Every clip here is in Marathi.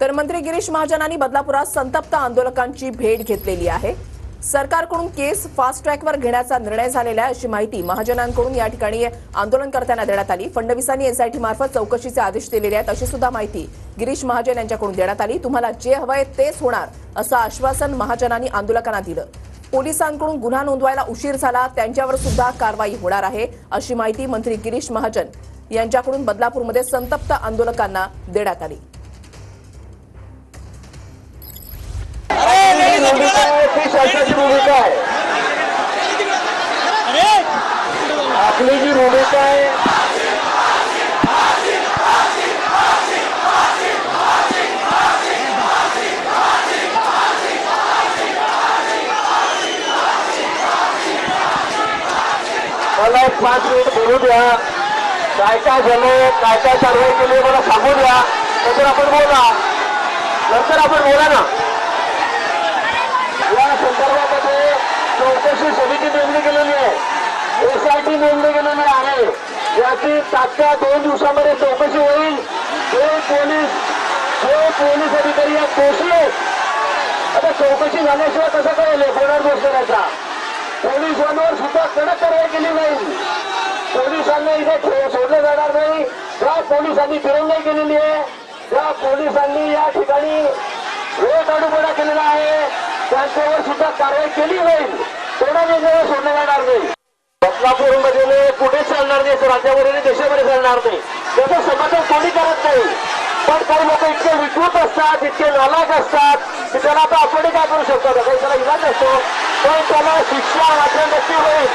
तर मंत्री गिरीश महाजनांनी बदलापुरात संतप्त आंदोलकांची भेट घेतलेली आहे। सरकारकडून केस फास्ट ट्रॅकवर घेण्याचा निर्णय झालेला आहे अशी माहिती महाजनांकडून या ठिकाणी आंदोलनकर्त्यांना देण्यात आली। फडणवीसांनी एसआयटी मार्फत चौकशीचे आदेश दिलेले आहेत अशी सुद्धा माहिती गिरीश महाजन यांच्याकडून देण्यात आली। तुम्हाला जे हवंय तेच होणार असं आश्वासन महाजनांनी आंदोलकांना दिलं। पोलिसांकडून गुन्हा नोंदवायला उशीर झाला, त्यांच्यावर सुद्धा कारवाई होणार आहे अशी माहिती मंत्री गिरीश महाजन यांच्याकडून बदलापूरमध्ये संतप्त आंदोलकांना देण्यात आली। आपली जी भूमिका आहे मला 5 मिनिट बोलू द्या। काय काय झालं, काय काय कारवाई केली मला सांगू द्या, नंतर आपण बोला ना। या संदर्भामध्ये चौकशी समिती नेमली गेलेली आहे, एसआयटी नेमली गेलेली आहे। याची तात्काळ 2 दिवसामध्ये चौकशी होईल। जे पोलीस अधिकारी या दोषी आता चौकशी झाल्याशिवाय कसं कळेल कोणावर दोष करायचा। पोलिसांवर सुद्धा कडक कारवाई केली जाईल। पोलिसांना इथे सोडलं जाणार नाही। ज्या पोलिसांनी दिरंगाई केलेली आहे, ज्या पोलिसांनी या ठिकाणी वेळकाढूपणा केलेला आहे, त्यांच्यावर सुद्धा कारवाई केली जाईल। थोडा वेगळं सोडलं जाणार नाही। बदलापूरमध्ये कुठे चालणार नाही, राज्यामध्ये देशामध्ये चालणार नाही। त्याचं समर्थन कोणी करत नाही, पण काही लोक इतके विकृत असतात, इतके नालायक असतात की त्याला आता आपण काय करू शकतो, काही त्याला इलाज असतो, पण त्याला शिक्षा वाचण्याची होईल।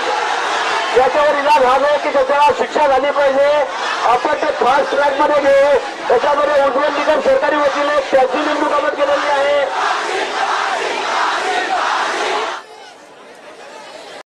याच्यावर इलाज हा नाही की त्याच्यावर शिक्षा झाली पाहिजे। आपण ते फास्ट ट्रॅक मध्ये घेऊ, त्याच्यामध्ये उज्ज्वल निकम सरकारी वकील आहेत, त्यांची